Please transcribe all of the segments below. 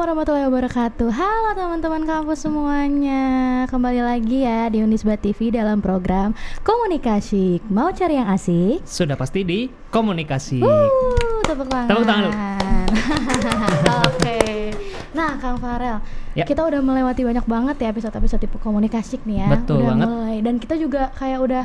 warahmatullahi wabarakatuh. Halo teman-teman kampus semuanya. Kembali lagi ya di Unisba TV dalam program Komunikasi. Mau cari yang asik? Sudah pasti di Komunikasi. Tepuk tangan. Tepuk tangan. Oke. Nah, Kang Farel, Ya. kita udah melewati banyak banget ya episode-episode tipe komunikasi nih ya. Betul udah banget. mulai dan kita juga kayak udah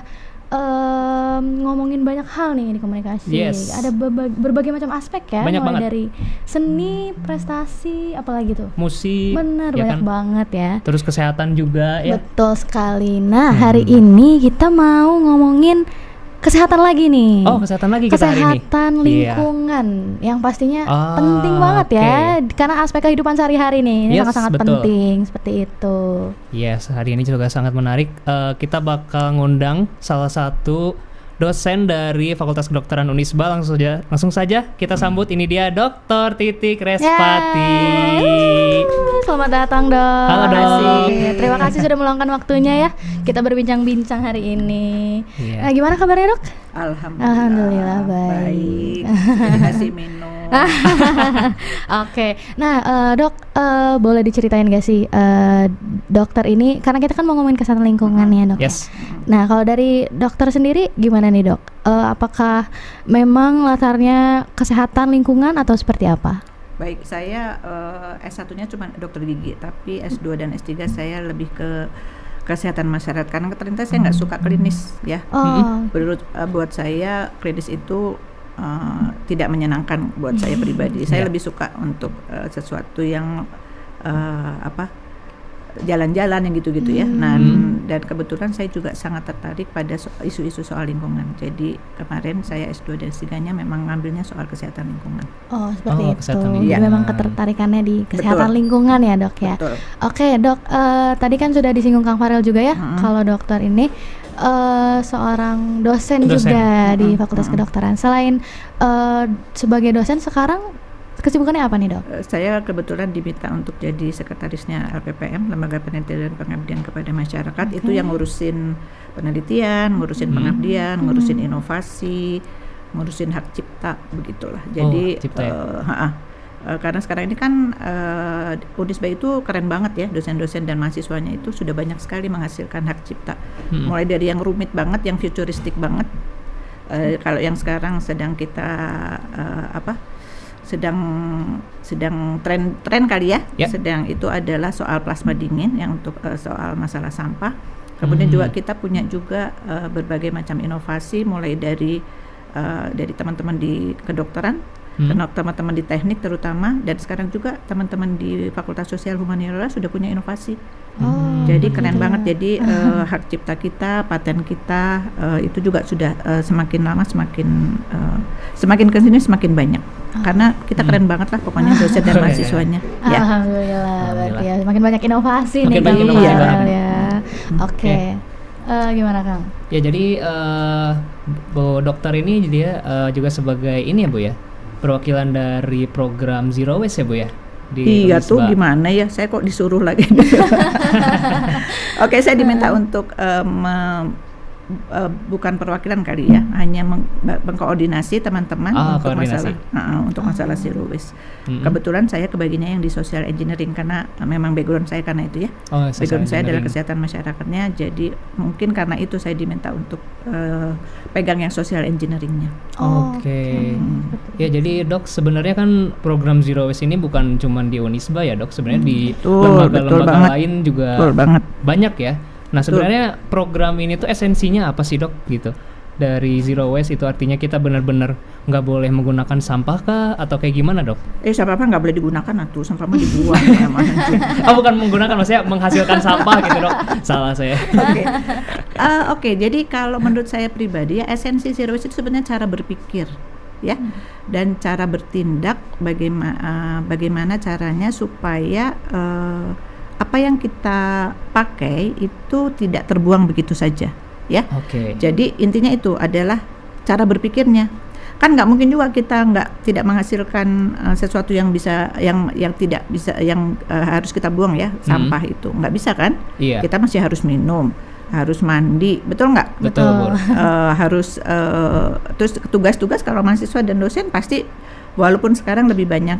ngomongin banyak hal nih di komunikasi. Yes. Ada berbagai macam aspek ya, Banyak mulai banget. dari seni, prestasi, apalagi tuh. Musik. Bener, ya banyak kan? banget ya. Terus kesehatan juga ya. Betul sekali. Nah, hari ini kita mau ngomongin kesehatan lagi nih. Oh, kesehatan lagi kita hari ini. Kesehatan lingkungan yang pastinya penting banget ya, karena aspek kehidupan sehari-hari nih. Ini Yes, sangat-sangat betul. penting seperti itu. Yes, hari ini juga sangat menarik. Kita bakal ngundang salah satu dosen dari Fakultas Kedokteran Unisba. Langsung saja kita sambut. Ini dia Dr. Titik Respati. Selamat datang, Dok. Halo, Dok. Terima kasih sudah meluangkan waktunya ya. Kita berbincang-bincang hari ini. Iya. Nah, gimana kabarnya, Dok? Alhamdulillah baik. Dikasih minum. Oke, nah Dok, boleh diceritain gak sih dokter ini, karena kita kan mau ngomongin kesehatan lingkungan ya, Dok. Yes. Nah, kalau dari dokter sendiri gimana nih, Dok? Apakah memang latarnya kesehatan lingkungan atau seperti apa? Baik, saya S1-nya cuma dokter gigi, tapi S2 dan S3 saya lebih ke kesehatan masyarakat karena ternyata saya nggak suka klinis ya. Buat saya klinis itu tidak menyenangkan buat saya pribadi. Saya lebih suka untuk sesuatu yang jalan-jalan yang gitu-gitu ya. Nah, dan kebetulan saya juga sangat tertarik pada isu-isu soal lingkungan. Jadi kemarin saya S2 dan S3-nya memang ngambilnya soal kesehatan lingkungan. Oh, seperti itu. kesehatan Jadi lingkungan. memang ketertarikannya di kesehatan Betul. lingkungan ya, Dok ya. Betul. Oke, Dok, tadi kan sudah disinggung Kang Farel juga ya, kalau dokter ini seorang dosen juga di Fakultas Kedokteran. Selain sebagai dosen, sekarang kesibukannya apa nih, Dok? Saya kebetulan diminta untuk jadi sekretarisnya LPPM, Lembaga Penelitian dan Pengabdian kepada Masyarakat. Itu yang ngurusin penelitian, ngurusin pengabdian, ngurusin inovasi, ngurusin hak cipta, begitulah. Jadi hak cipta ya? karena sekarang ini kan Unisba itu keren banget ya, dosen-dosen dan mahasiswanya itu sudah banyak sekali menghasilkan hak cipta. Mulai dari yang rumit banget, yang futuristik banget. Kalau yang sekarang sedang kita sedang tren kali ya. Sedang itu adalah soal plasma dingin yang untuk soal masalah sampah. Kemudian juga kita punya juga berbagai macam inovasi mulai dari teman-teman di kedokteran, teman-teman di teknik terutama, dan sekarang juga teman-teman di Fakultas Sosial Humaniora sudah punya inovasi. Jadi keren banget. Jadi hak cipta kita, paten kita itu juga sudah semakin lama semakin kesini semakin banyak. Karena kita keren banget lah pokoknya dosen dan mahasiswanya. Ya. Alhamdulillah, berarti ya semakin banyak inovasi Makin nih banyak Kang inovasi Farel banget. ya. Oke. Gimana, Kang? Ya, jadi Bu dokter ini dia juga sebagai ini ya, Bu ya, perwakilan dari program Zero Waste ya, Bu ya, di Iya Unisba. tuh gimana ya, saya kok disuruh lagi. Oke, saya diminta untuk bukan perwakilan kali ya, hanya mengkoordinasi teman-teman untuk koordinasi. masalah zero waste. Kebetulan saya kebagiannya yang di social engineering karena memang background saya karena itu ya. Background saya adalah kesehatan masyarakatnya, jadi mungkin karena itu saya diminta untuk pegang yang social engineeringnya. Oke. Ya, jadi Dok, sebenarnya kan program Zero Waste ini bukan cuma di Unisba ya, Dok. Sebenarnya di lembaga-lembaga lain juga banyak ya. Nah, sebenarnya program ini tuh esensinya apa sih, Dok, gitu? Dari Zero Waste itu artinya kita benar-benar nggak boleh menggunakan sampah kah? Atau kayak gimana, Dok? Sampah nggak boleh digunakan atuh, sampah mah dibuang. Bukan menggunakan, maksudnya menghasilkan sampah gitu, Dok. Salah saya. Oke, jadi kalau menurut saya pribadi ya, esensi Zero Waste itu sebenarnya cara berpikir ya, dan cara bertindak, bagaimana caranya supaya apa yang kita pakai itu tidak terbuang begitu saja ya. Jadi intinya itu adalah cara berpikirnya. Kan nggak mungkin juga kita tidak menghasilkan sesuatu yang bisa yang tidak bisa yang harus kita buang ya, sampah itu nggak bisa kan. Kita masih harus minum, harus mandi, betul nggak? Betul. Harus terus tugas-tugas kalau mahasiswa dan dosen pasti walaupun sekarang lebih banyak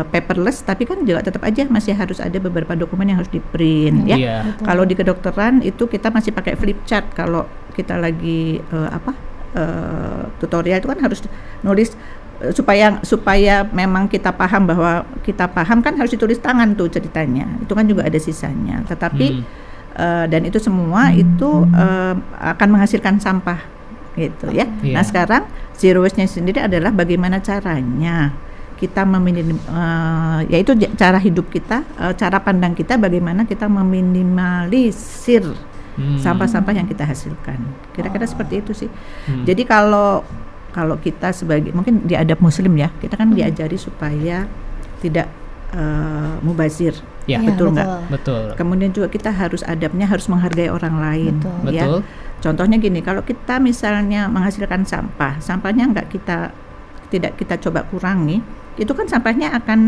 paperless, tapi kan juga tetap aja masih harus ada beberapa dokumen yang harus di-print ya. Kalau di kedokteran itu kita masih pakai flip chart kalau kita lagi tutorial itu kan harus nulis supaya memang kita paham bahwa kita paham kan harus ditulis tangan tuh ceritanya. Itu kan juga ada sisanya. Tetapi dan itu semua itu akan menghasilkan sampah gitu ya. Nah, sekarang zero waste-nya sendiri adalah bagaimana caranya kita yaitu cara hidup kita, cara pandang kita, bagaimana kita meminimalisir sampah-sampah yang kita hasilkan. Kira-kira seperti itu sih. Jadi kalau kita sebagai mungkin di adab muslim ya, kita kan diajari supaya tidak mubazir. Ya, betul nggak? Betul. Kemudian juga kita harus adabnya harus menghargai orang lain. Betul. Ya. Contohnya gini, kalau kita misalnya menghasilkan sampahnya tidak kita coba kurangi, itu kan sampahnya akan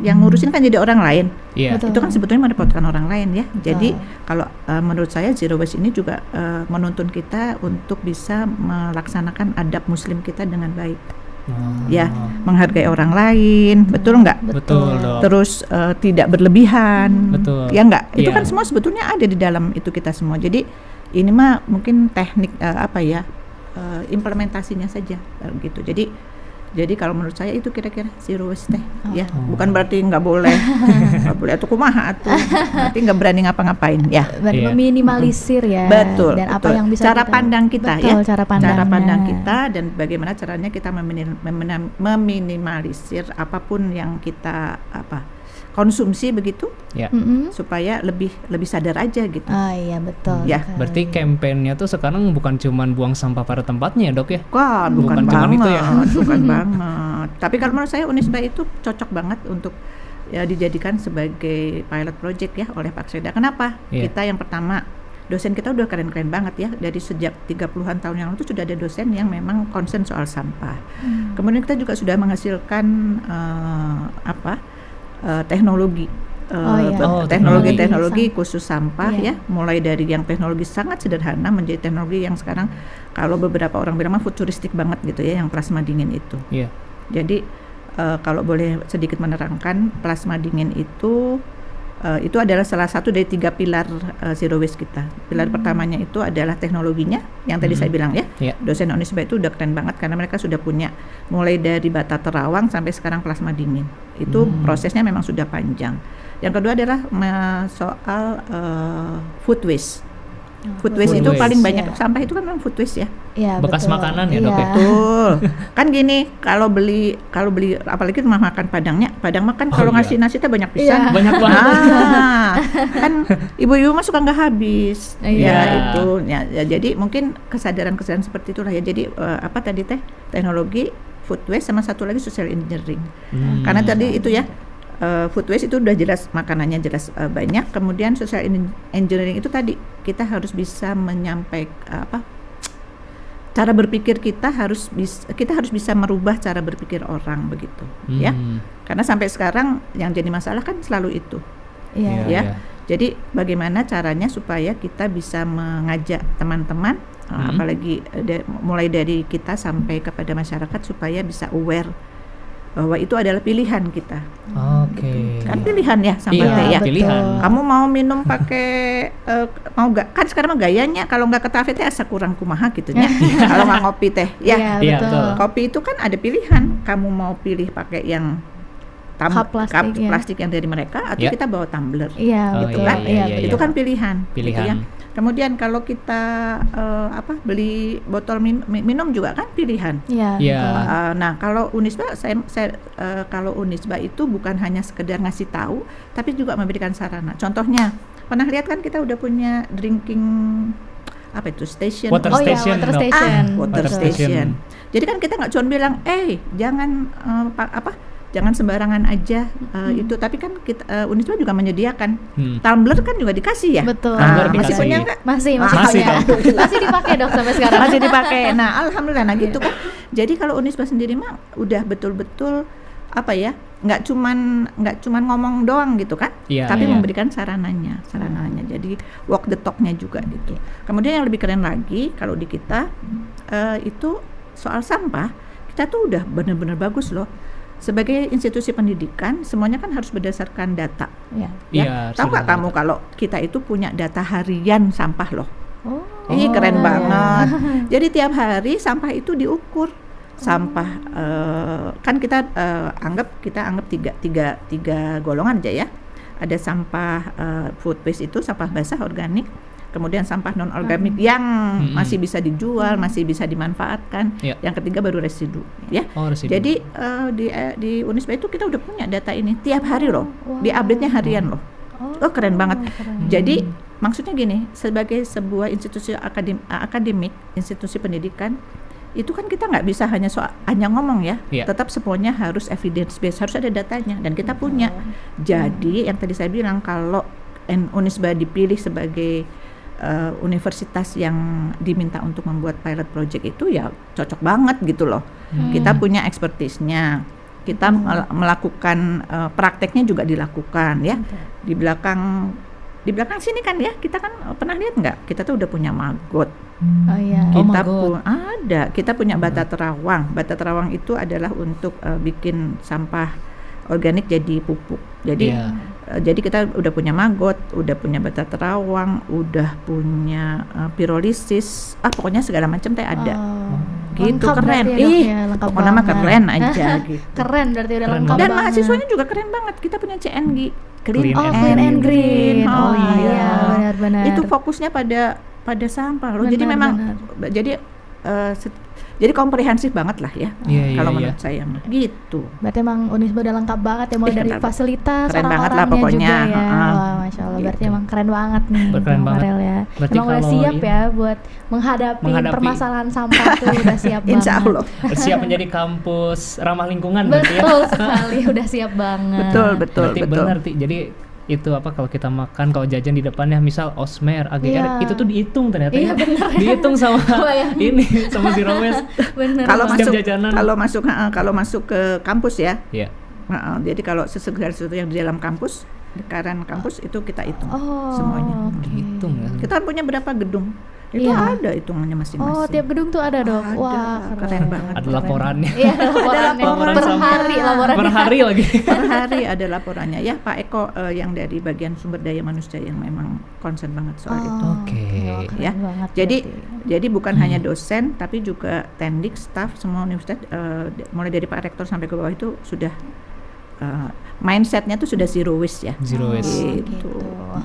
yang ngurusin kan jadi orang lain. Itu kan sebetulnya merepotkan orang lain ya. Jadi kalau menurut saya zero waste ini juga menuntun kita untuk bisa melaksanakan adab muslim kita dengan baik. Ya, menghargai orang lain, betul nggak? Betul. Terus tidak berlebihan, betul. Ya nggak? Itu kan semua sebetulnya ada di dalam itu kita semua. Jadi ini mah mungkin teknik implementasinya saja gitu. Jadi kalau menurut saya itu kira-kira zero waste ya, bukan berarti nggak boleh atau kumaha atau berarti nggak berani ngapa-ngapain ya. Meminimalisir ya. Betul. Dan apa yang bisa cara pandang kita ya. Cara pandang kita dan bagaimana caranya kita meminimalisir apapun yang kita konsumsi begitu supaya lebih sadar aja gitu. Iya betul. Ya. Berarti kampanyenya tuh sekarang bukan cuman buang sampah pada tempatnya ya dok ya? Bukan cuman banget, itu ya. Bukan banget. Tapi kalau menurut saya Unisba itu cocok banget untuk ya dijadikan sebagai pilot project ya oleh Pak Seda. Kenapa? Kita yang pertama dosen kita udah keren-keren banget ya. Dari sejak 30-an tahun yang lalu itu sudah ada dosen yang memang concern soal sampah. Kemudian kita juga sudah menghasilkan teknologi teknologi khusus sampah ya, mulai dari yang teknologi sangat sederhana menjadi teknologi yang sekarang kalau beberapa orang bilang futuristik banget gitu ya, yang plasma dingin itu. Jadi kalau boleh sedikit menerangkan, plasma dingin itu adalah salah satu dari 3 pilar zero waste kita. Pilar pertamanya itu adalah teknologinya yang tadi saya bilang ya. Dosen Unisba itu udah keren banget karena mereka sudah punya mulai dari bata terawang sampai sekarang plasma dingin. Itu prosesnya memang sudah panjang. Yang kedua adalah soal food waste. Food waste itu paling banyak sampah itu kan memang food waste ya. Bekas makanan ya dok ya. Betul. Kan gini, kalau beli apalagi rumah makan Padang makan kalau ngasih nasi itu banyak pisan. Banyak banget. Kan ibu-ibu mah suka nggak habis. Itu ya, jadi mungkin kesadaran seperti itulah ya. Jadi tadi teknologi, food waste, sama satu lagi social engineering. Karena tadi itu ya, food waste itu udah jelas makanannya jelas banyak. Kemudian social engineering itu tadi kita harus bisa menyampaikan cara berpikir kita harus bisa merubah cara berpikir orang begitu ya. Karena sampai sekarang yang jadi masalah kan selalu itu. Jadi bagaimana caranya supaya kita bisa mengajak teman-teman apalagi mulai dari kita sampai kepada masyarakat supaya bisa aware bahwa itu adalah pilihan kita. Gitu. Kan pilihan ya sampah teh ya. Pilihan. Kamu mau minum pakai mau nggak? Kan sekarang mah gayanya kalau nggak ke kafe teh asa kurang kumaha gitunya. Kalau nggak ngopi teh ya. Betul. Kopi itu kan ada pilihan. Kamu mau pilih pakai yang cup plastik yang dari mereka atau kita bawa tumbler. Gitu kan. Itu kan pilihan. Gitu ya. Kemudian kalau kita beli botol minum juga kan pilihan. Nah kalau Unisba kalau Unisba itu bukan hanya sekedar ngasih tahu, tapi juga memberikan sarana. Contohnya pernah lihat kan kita udah punya drinking station. Water station. Jadi kan kita nggak cuma bilang, jangan jangan sembarangan aja itu, tapi kan kita Unisba juga menyediakan tumbler kan juga dikasih ya. Betul. Masih punya nggak? Masih dipakai dok sampai sekarang. Masih dipakai. Nah alhamdulillah, nah gitu kan. Jadi kalau Unisba sendiri mah udah betul-betul nggak cuman ngomong doang gitu kan, tapi memberikan sarananya. Jadi walk the talk-nya juga gitu. Kemudian yang lebih keren lagi kalau di kita itu soal sampah. kita tuh udah benar-benar bagus loh. Sebagai institusi pendidikan, semuanya kan harus berdasarkan data. Iya. Tahu nggak kamu kalau kita itu punya data harian sampah loh? Oh, Keren banget. Jadi tiap hari sampah itu diukur. Sampah kan kita anggap tiga golongan aja ya. Ada sampah food waste itu sampah basah organik. Kemudian sampah non-organik yang masih bisa dijual, masih bisa dimanfaatkan. Yang ketiga baru residu, ya. Residu. Jadi di Unisba itu kita udah punya data ini tiap hari loh, di-update-nya harian loh. Keren banget. Jadi maksudnya gini, sebagai sebuah institusi akademik, institusi pendidikan, itu kan kita nggak bisa hanya ngomong ya, tetap semuanya harus evidence based, harus ada datanya, dan kita punya. Jadi yang tadi saya bilang kalau Unisba dipilih sebagai universitas yang diminta untuk membuat pilot project itu ya cocok banget gitu loh. Kita punya expertise-nya, kita melakukan prakteknya juga dilakukan ya. Di belakang sini kan ya, kita kan pernah lihat nggak? Kita tuh udah punya maggot. Kita punya bata terawang. Bata terawang itu adalah untuk bikin sampah organik jadi pupuk. Jadi kita udah punya maggot, udah punya bata terawang, udah punya pirolisis, pokoknya segala macam teh ada. Gitu, keren. Pokoknya mah keren aja gitu. Keren berarti udah lengkap. Dan mahasiswanya juga keren banget. Kita punya CNG, Clean and Green. Iya, benar-benar. Itu fokusnya pada sampah loh. Jadi memang jadi komprehensif banget lah ya, kalau menurut saya mah gitu. Berarti emang Unisba udah lengkap banget ya, mulai dari fasilitas, keren banget lah pokoknya juga ya. Wah, Masya Allah, berarti emang keren banget nih Keren banget. Farel ya. Berarti Emang udah siap ya buat menghadapi permasalahan sampah tuh, udah siap banget. Insya Allah. Siap menjadi kampus ramah lingkungan berarti ya. Betul sekali, udah siap banget. Betul. Benar, jadi itu kalau kita makan, kalau jajan di depannya misal Osmer, AGR, itu tuh dihitung ternyata dihitung sama ini sama Zero Waste. Kalau masuk ke kampus ya. Jadi kalau sesuatu yang di dalam kampus, lingkaran kampus itu kita hitung semuanya. Dihitung ya. Kita punya berapa gedung? Itu ada hitungannya masing-masing. Tiap gedung tuh ada dok. Wah, keren banget. Ada laporannya. Laporan per hari lagi. Per hari ada laporannya ya, Pak Eko yang dari bagian sumber daya manusia yang memang concern banget soal itu. Ya. Jadi bukan hanya dosen tapi juga tendik, staff semua universitas mulai dari Pak Rektor sampai ke bawah itu sudah mindsetnya tuh sudah zero waste ya. Zero waste. Gitu. Wah,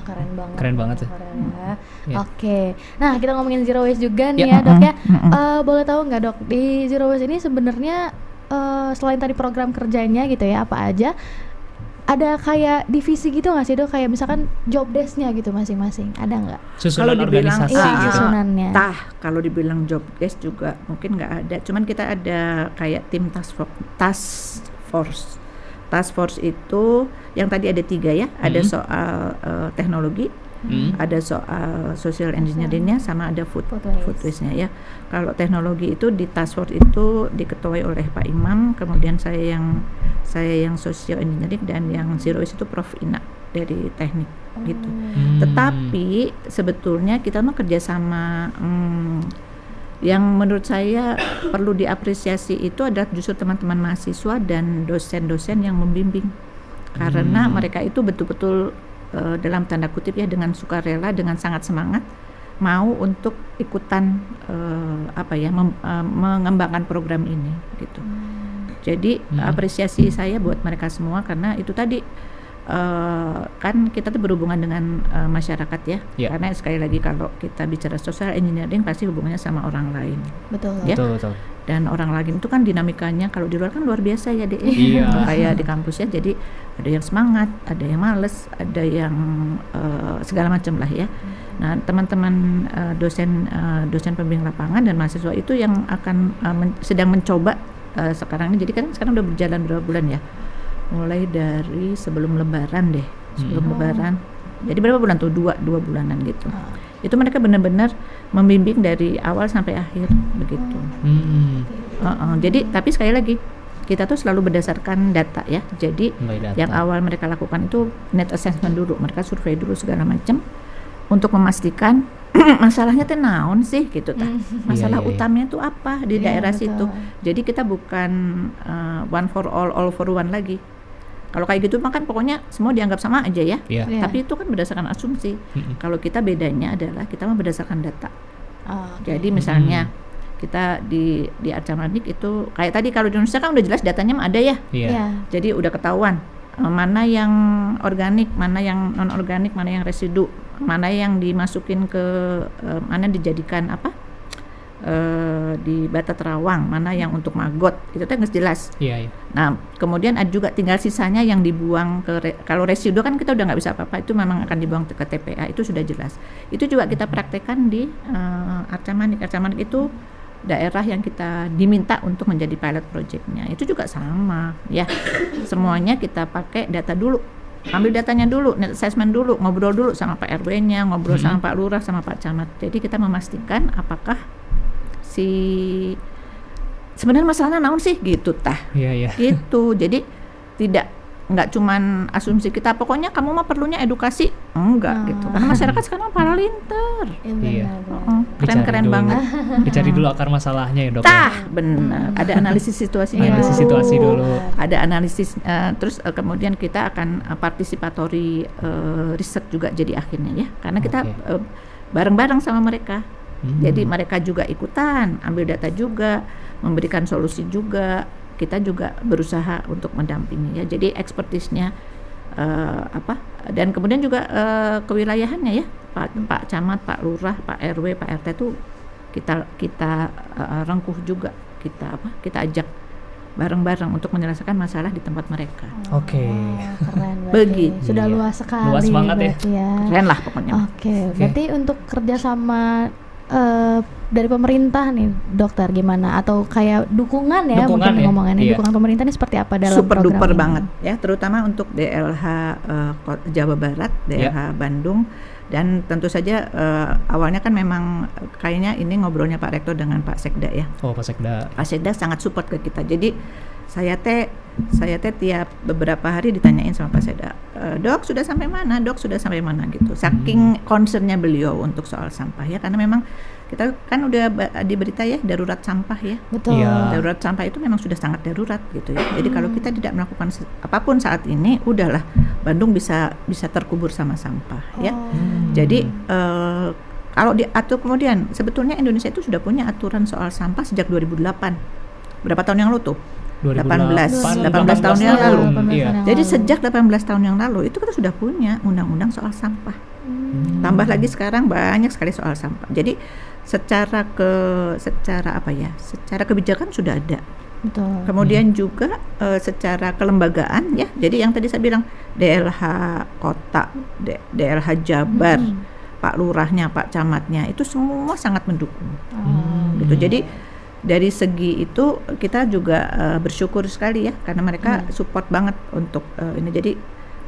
keren banget ya. Oke. Nah, kita ngomongin zero waste juga nih ya dok ya. Boleh tahu nggak dok, di zero waste ini sebenarnya selain tadi program kerjanya gitu ya, apa aja? Ada kayak divisi gitu nggak sih dok? Kayak misalkan job desk-nya gitu masing-masing, ada nggak? Susunan organisasi gitu. Susunannya. Kalau dibilang job desk juga mungkin nggak ada. Cuman kita ada kayak tim task force. Task force itu yang tadi ada 3 ya, ada soal teknologi, ada soal social engineering-nya, sama ada food waste-nya ya. Kalau teknologi itu di task force itu diketuai oleh Pak Imam, kemudian saya yang social engineering, dan yang zero waste itu Prof Ina dari teknik gitu. Tetapi sebetulnya kita mah kerjasama. Yang menurut saya perlu diapresiasi itu adalah justru teman-teman mahasiswa dan dosen-dosen yang membimbing, karena mereka itu betul-betul dalam tanda kutip ya, dengan sukarela, dengan sangat semangat mau untuk ikutan mengembangkan program ini gitu. Jadi apresiasi saya buat mereka semua, karena itu tadi kan kita tuh berhubungan dengan masyarakat ya. Karena sekali lagi kalau kita bicara social engineering pasti hubungannya sama orang lain. Betul. Ya? Betul. Dan orang lain itu kan dinamikanya kalau di luar kan luar biasa ya deh. Kayak di kampus ya. Jadi ada yang semangat, ada yang males, ada yang segala macam lah ya. Nah, teman-teman dosen pembimbing lapangan dan mahasiswa itu yang akan sedang mencoba sekarang ini. Jadi kan sekarang udah berjalan berapa bulan ya? Mulai dari sebelum lebaran deh, lebaran. Jadi berapa bulan tuh? 2 bulanan gitu. Itu mereka benar-benar membimbing dari awal sampai akhir begitu. Jadi tapi sekali lagi kita tuh selalu berdasarkan data ya. Jadi yang awal mereka lakukan itu net assessment dulu, mereka survei dulu segala macam untuk memastikan masalahnya teh naon sih gitu tah. Masalah utamanya itu apa di daerah situ. Jadi kita bukan one for all for one lagi. Kalau kayak gitu kan pokoknya semua dianggap sama aja ya. Tapi itu kan berdasarkan asumsi. Kalau kita bedanya adalah kita berdasarkan data. Jadi misalnya kita di Arca-Manik itu kayak tadi kalau di Indonesia kan udah jelas datanya ada ya. Jadi udah ketahuan mana yang organik, mana yang non organik, mana yang residu, mana yang dimasukin ke mana dijadikan apa di Bata Terawang, mana yang untuk maggot, itu kan jelas. Nah kemudian ada juga tinggal sisanya yang dibuang ke kalau residu kan kita udah nggak bisa apa-apa, itu memang akan dibuang ke TPA, itu sudah jelas. Itu juga kita praktekkan di Arca-Manik. Arca-Manik itu daerah yang kita diminta untuk menjadi pilot projectnya, itu juga sama ya. Semuanya kita pakai data dulu, ambil datanya dulu, net assessment dulu, ngobrol dulu sama Pak RW-nya, ngobrol sama Pak Lurah, sama Pak Camat. Jadi kita memastikan apakah sebenarnya masalahnya naon sih gitu tah. Gitu. Jadi nggak cuman asumsi kita pokoknya kamu mah perlunya edukasi, enggak gitu. Karena masyarakat sekarang paralinter. Keren-keren banget. Dicari dulu akar masalahnya ya dok. Benar. Ada analisis situasinya. Analisis situasi dulu. Ada analisis terus kemudian kita akan partisipatory riset juga jadi akhirnya ya. Karena kita bareng-bareng sama mereka. Jadi mereka juga ikutan, ambil data juga, memberikan solusi juga. Kita juga berusaha untuk mendampingi ya. Jadi expertise-nya dan kemudian juga kewilayahannya ya. Pak Camat, Pak Lurah, Pak RW, Pak RT itu kita rengkuh juga, kita ajak bareng-bareng untuk menyelesaikan masalah di tempat mereka. Keren begitu. Sudah luas sekali. Luas banget ya. Keren lah pokoknya. Berarti untuk kerjasama dari pemerintah nih dokter gimana, atau kayak dukungan mungkin ngomongannya dukungan pemerintah ini seperti apa dalam super program duper ini? banget ya, terutama untuk DLH Jawa Barat, DLH Bandung, dan tentu saja awalnya kan memang kayaknya ini ngobrolnya Pak Rektor dengan Pak Sekda ya. Pak Sekda. Pak Sekda sangat support ke kita. Jadi saya teh tiap beberapa hari ditanyain sama Pak Sekda, dok sudah sampai mana, dok sudah sampai mana gitu. Saking concernnya beliau untuk soal sampah ya, karena memang kita kan udah di berita ya darurat sampah ya. Betul. Darurat sampah itu memang sudah sangat darurat gitu ya. Jadi kalau kita tidak melakukan apapun saat ini, udahlah Bandung bisa terkubur sama sampah ya. Jadi kalau diatur kemudian sebetulnya Indonesia itu sudah punya aturan soal sampah sejak 2008. Berapa tahun yang lalu tuh? 18 tahun yang lalu. Jadi sejak 18 tahun yang lalu itu kita sudah punya undang-undang soal sampah. Tambah lagi sekarang banyak sekali soal sampah. Jadi secara kebijakan sudah ada. Betul. Kemudian juga secara kelembagaan ya. Jadi yang tadi saya bilang DLH Kota, DLH Jabar, Pak Lurahnya, Pak Camatnya itu semua sangat mendukung. Gitu. Jadi dari segi itu kita juga bersyukur sekali ya, karena mereka support banget untuk ini. Jadi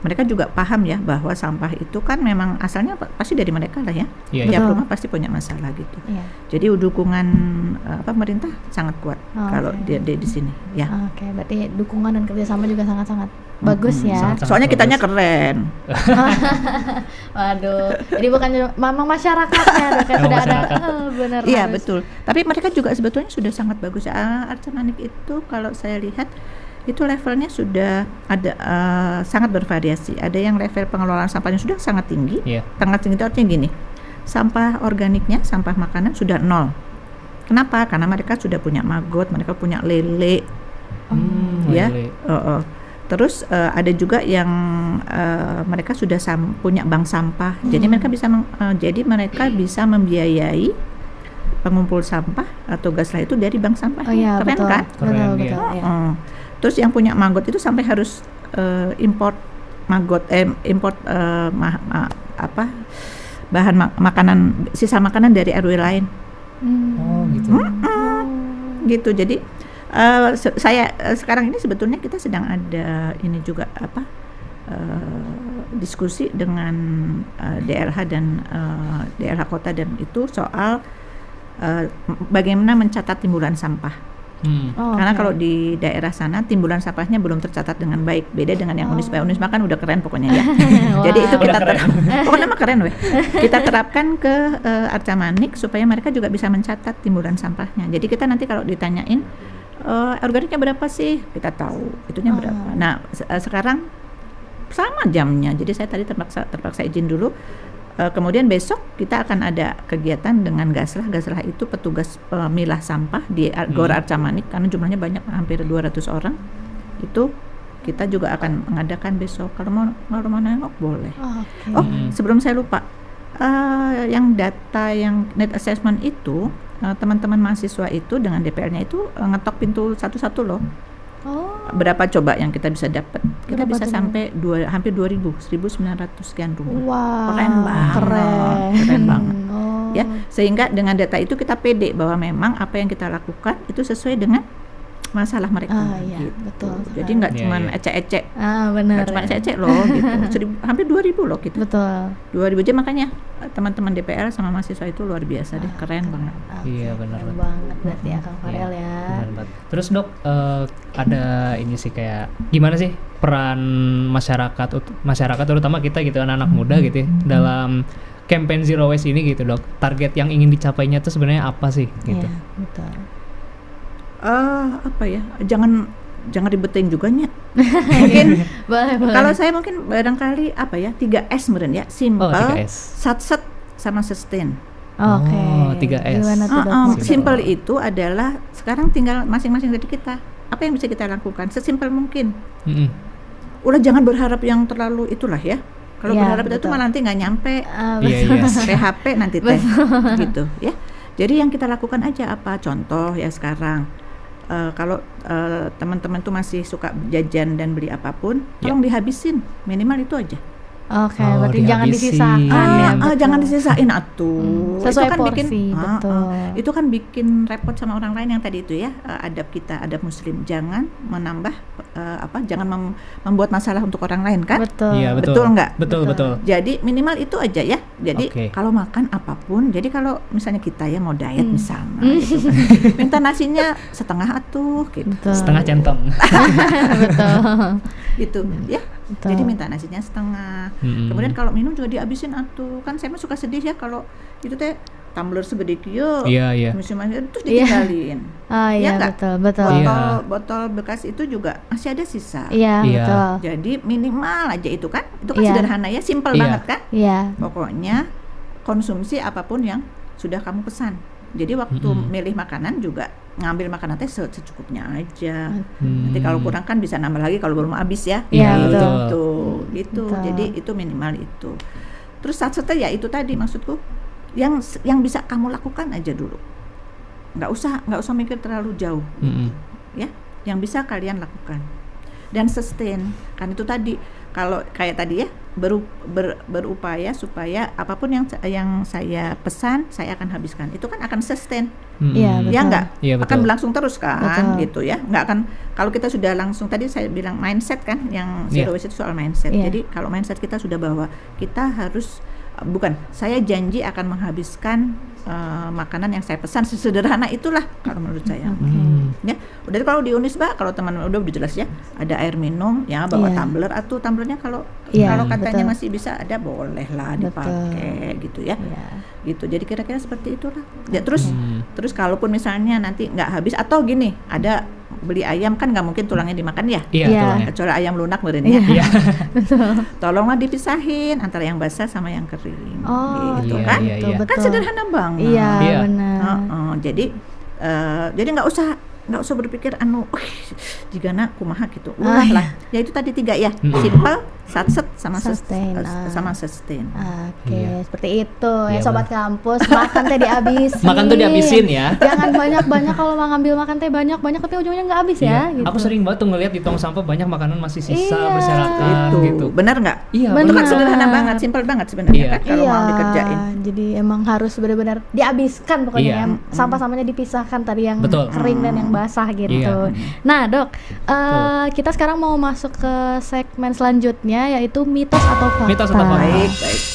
mereka juga paham ya bahwa sampah itu kan memang asalnya pasti dari mereka lah ya. Tiap rumah pasti punya masalah gitu. Jadi dukungan pemerintah sangat kuat kalau di sini ya. Berarti dukungan dan kerjasama juga sangat-sangat bagus ya. Soalnya kitanya keren. Waduh. Jadi bukan memang masyarakatnya sudah ada. Benar. Iya betul. Tapi mereka juga sebetulnya sudah sangat bagus. Arca-Manik itu kalau saya lihat itu levelnya sudah ada sangat bervariasi. Ada yang level pengelolaan sampahnya sudah sangat tinggi. Sangat tinggi itu artinya gini, sampah organiknya, sampah makanan sudah 0. Kenapa? Karena mereka sudah punya maggot, mereka punya lele, ya. Terus ada juga yang mereka sudah punya bank sampah. Jadi mereka bisa membiayai pengumpul sampah atau gaslah itu dari bank sampah. Keren betul. Kan? Betul. Terus yang punya maggot itu sampai harus import maggot, bahan makanan, sisa makanan dari RW lain. Gitu. Jadi saya sekarang ini sebetulnya kita sedang ada ini juga diskusi dengan DLH dan DLH Kota dan itu soal bagaimana mencatat timbulan sampah. Karena kalau di daerah sana timbulan sampahnya belum tercatat dengan baik, beda dengan yang Unisba. Unisba kan udah keren pokoknya ya. Jadi itu kita pokoknya mah keren weh. Kita terapkan ke Arca Manik supaya mereka juga bisa mencatat timbulan sampahnya. Jadi kita nanti kalau ditanyain organiknya berapa sih, kita tahu itunya berapa. Nah sekarang sama jamnya, jadi saya tadi terpaksa izin dulu. Kemudian besok kita akan ada kegiatan dengan Gaslah. Gaslah itu petugas pemilah sampah di Gor Arca Manik, karena jumlahnya banyak, hampir 200 orang. Itu kita juga akan mengadakan besok. Kalau mau nengok boleh. Sebelum saya lupa, yang data yang net assessment itu teman-teman mahasiswa itu dengan DPL-nya itu ngetok pintu satu-satu loh. Berapa coba yang kita bisa dapat? Kita bisa sampai hampir 2.000, 1.900 sekian rumah. Keren banget. Ya, sehingga dengan data itu kita pede bahwa memang apa yang kita lakukan itu sesuai dengan masalah mereka. Iya, betul. Jadi nggak cuma ecek-ecek. Benar. Nggak cuma ecek-ecek loh gitu. Hampir 2.000 loh gitu. Betul. 2.000 aja, makanya teman-teman DPR sama mahasiswa itu luar biasa deh, keren banget. Iya benar banget berarti ya Kang Farel ya. Terus Dok, ada ini sih kayak gimana sih peran masyarakat terutama kita gitu, anak-anak muda gitu ya, dalam campaign Zero Waste ini gitu Dok. Target yang ingin dicapainya tuh sebenarnya apa sih gitu? Iya, betul. Apa ya? Jangan ribetin juga nya. Mungkin boleh. Kalau saya mungkin barangkali 3S meren ya, simple, 3S. satset sama sustain. 3S. Simple itu adalah sekarang tinggal masing-masing dari kita. Apa yang bisa kita lakukan? Sesimpel mungkin. Ulah jangan berharap yang terlalu itulah ya. Kalau berharap itu malah nanti nggak nyampe. PHP nanti teh gitu ya. Jadi yang kita lakukan aja apa? Contoh ya sekarang. Kalau teman-teman tuh masih suka jajan dan beli apapun, tolong dihabisin, minimal itu aja. Berarti jangan disisakan ya. Jangan disisain atuh. Sesuai itu kan porsi, betul. Itu kan bikin repot sama orang lain yang tadi itu ya, adab kita, adab muslim. Jangan menambah jangan membuat masalah untuk orang lain kan? Betul. Iya, betul enggak? Betul. Jadi minimal itu aja ya. Jadi kalau makan apapun, jadi kalau misalnya kita ya mau diet misalnya gitu kan, minta nasinya setengah atuh gitu. Betul. Setengah centong. Betul. Gitu ya. Betul. Jadi minta nasinya setengah. Kemudian kalau minum juga dihabisin atuh. Kan saya mah suka sedih ya kalau itu teh tumbler segede kieu. Iya. Terus ditinggalin. Iya, betul. Botol bekas itu juga masih ada sisa. Iya, betul. Jadi minimal aja itu kan. Itu kan sederhana ya, simpel banget kan? Iya. Pokoknya konsumsi apapun yang sudah kamu pesan. Jadi waktu milih makanan juga ngambil makanan teh secukupnya aja. Nanti kalau kurang kan bisa nambah lagi kalau belum habis ya. Iya, betul. Gitu. Jadi itu minimal itu. Terus setelah ya itu tadi maksudku yang bisa kamu lakukan aja dulu. Nggak usah mikir terlalu jauh. Ya, yang bisa kalian lakukan. Dan sustain. Kan itu tadi kalau kayak tadi ya berupaya supaya apapun yang saya pesan saya akan habiskan. Itu kan akan sustain. Iya, betul. Ya enggak? Iya, akan berlangsung terus kan, betul. gitu ya. Enggak akan kalau kita sudah langsung tadi saya bilang mindset kan, yang zero waste itu soal mindset. Jadi kalau mindset kita sudah bahwa kita harus saya janji akan menghabiskan makanan yang saya pesan, sesederhana itulah kalau menurut saya. Ya, udah kalau di Unisba kalau teman-teman udah jelas ya, ada air minum ya, bawa tumbler atau tumblernya kalau katanya masih bisa ada, boleh lah dipakai gitu ya. Gitu. Jadi kira-kira seperti itulah. Ya terus kalaupun misalnya nanti nggak habis atau gini, ada beli ayam kan nggak mungkin tulangnya dimakan ya. Iya. Kecuali ayam lunak meureun ya. Iya. Tolonglah dipisahin antara yang basah sama yang kering. Gitu kan? Iya. Kan sederhana banget. Iya, benar. Jadi nggak usah berpikir jigana kumaha gitu. Ulah lah. Ya itu tadi 3 ya. Simple, satset sama sustain. Seperti itu ya sobat kampus. Makan teh dihabisin. Makan tuh dihabisin ya. Jangan banyak-banyak, kalau mau ngambil makan teh banyak-banyak tapi ujungnya nggak habis ya. Gitu. Aku sering banget tuh ngeliat di tong sampah banyak makanan masih sisa berserakan gitu. Benar nggak? Iya. Itu kan sederhana banget, simpel banget sebenarnya kan kalau mau dikerjain. Jadi emang harus benar-benar dihabiskan pokoknya ya. Sampah-sampahnya dipisahkan tadi yang kering dan yang basah gitu. Nah, Dok, kita sekarang mau masuk ke segmen selanjutnya. selanjutnya yaitu mitos atau fakta. Mitos atau fakta. Baik.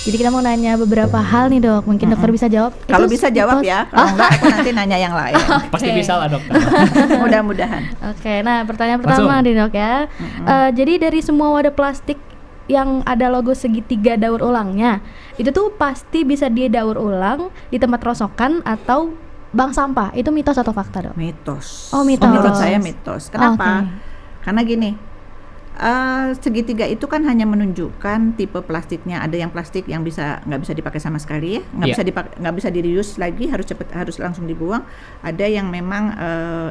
Jadi kita mau nanya beberapa hal nih dok, mungkin dokter bisa jawab. Kalau Itu bisa jawab mitos- ya, kalau enggak aku nanti nanya yang lain. Pasti bisa lah dokter. Mudah-mudahan. Oke, nah pertanyaan pertama nih dok ya. Jadi dari semua wadah plastik yang ada logo segitiga daur ulangnya, itu tuh pasti bisa didaur ulang di tempat rosokan atau bank sampah. Itu mitos atau fakta dok? Mitos. Oh, mitos. Menurut saya mitos. Kenapa? Oke. Karena gini, segitiga itu kan hanya menunjukkan tipe plastiknya. Ada yang plastik yang nggak bisa dipakai sama sekali ya, nggak bisa di reuse lagi, harus langsung dibuang. Ada yang memang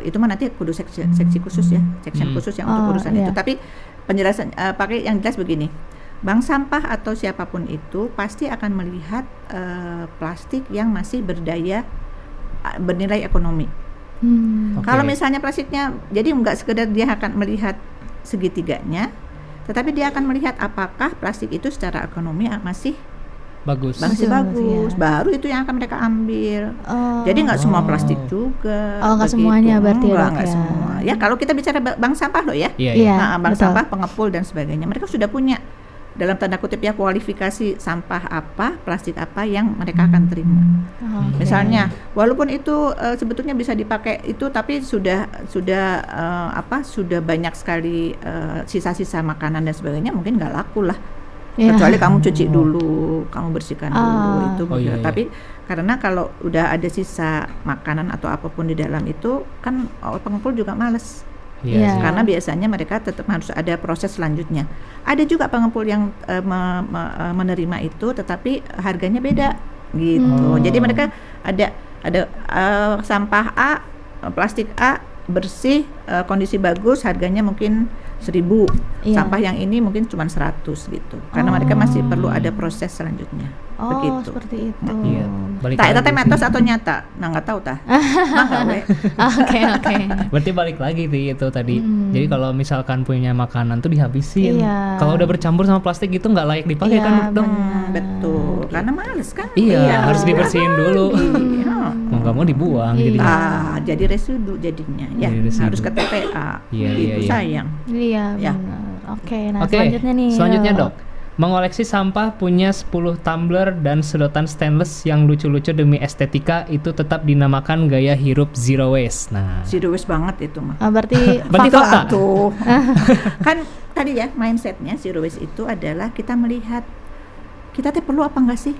itu mah nanti kudu seksi khusus ya, section khusus yang untuk urusan itu. Tapi penjelasan pakai yang jelas begini, bank sampah atau siapapun itu pasti akan melihat plastik yang masih bernilai ekonomi. Kalau misalnya plastiknya, jadi nggak sekedar dia akan melihat segitiganya, tetapi dia akan melihat apakah plastik itu secara ekonomi masih bagus. bagus. Baru itu yang akan mereka ambil. Jadi nggak semua plastik juga. Nggak semuanya berarti nggak semua. Ya kalau kita bicara bank sampah loh ya, Iya. bank sampah, pengepul dan sebagainya, mereka sudah punya dalam tanda kutip ya kualifikasi sampah apa, plastik apa yang mereka akan terima. Misalnya, walaupun itu sebetulnya bisa dipakai itu, tapi sudah banyak sekali sisa-sisa makanan dan sebagainya, mungkin nggak laku lah. Kecuali kamu cuci dulu, kamu bersihkan dulu itu. Tapi karena kalau udah ada sisa makanan atau apapun di dalam itu, kan pengepul juga males. Karena biasanya mereka tetap harus ada proses selanjutnya. Ada juga pengepul yang menerima itu, tetapi harganya beda gitu. Jadi mereka ada sampah A, plastik A bersih, kondisi bagus, harganya mungkin 1.000. Sampah yang ini mungkin cuma 100 gitu. Karena mereka masih perlu ada proses selanjutnya. Begitu. Seperti itu. Tak itu mitos atau nyata? Nah nggak tahu tah. Oke. Berarti balik lagi itu tadi. Jadi kalau misalkan punya makanan tuh dihabisin. Kalau udah bercampur sama plastik itu nggak layak dipakai kan dong. Betul. Karena males kan. Harus dibersihin dulu. Mau nggak mau dibuang jadi. Jadi residu jadinya ya. Harus ke TPA. Itu sayang. Iya benar. Oke, selanjutnya nih. Selanjutnya dok, mengoleksi sampah punya 10 tumbler dan sedotan stainless yang lucu-lucu demi estetika itu tetap dinamakan gaya hirup zero waste. Nah, zero waste banget itu mah. berarti fakta tuh. Kan tadi ya mindsetnya zero waste itu adalah kita melihat kita perlu apa enggak sih?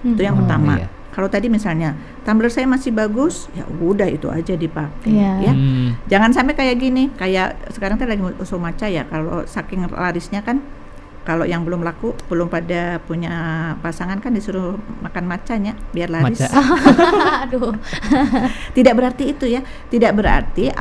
Itu yang pertama. Kalau tadi misalnya tumbler saya masih bagus, ya udah itu aja dipakai ya. Jangan sampai kayak gini, kayak sekarang lagi usul matcha ya. Kalau saking larisnya kan, kalau yang belum laku, belum pada punya pasangan kan disuruh makan matchanya biar laris. Aduh. Tidak berarti itu ya. Tidak berarti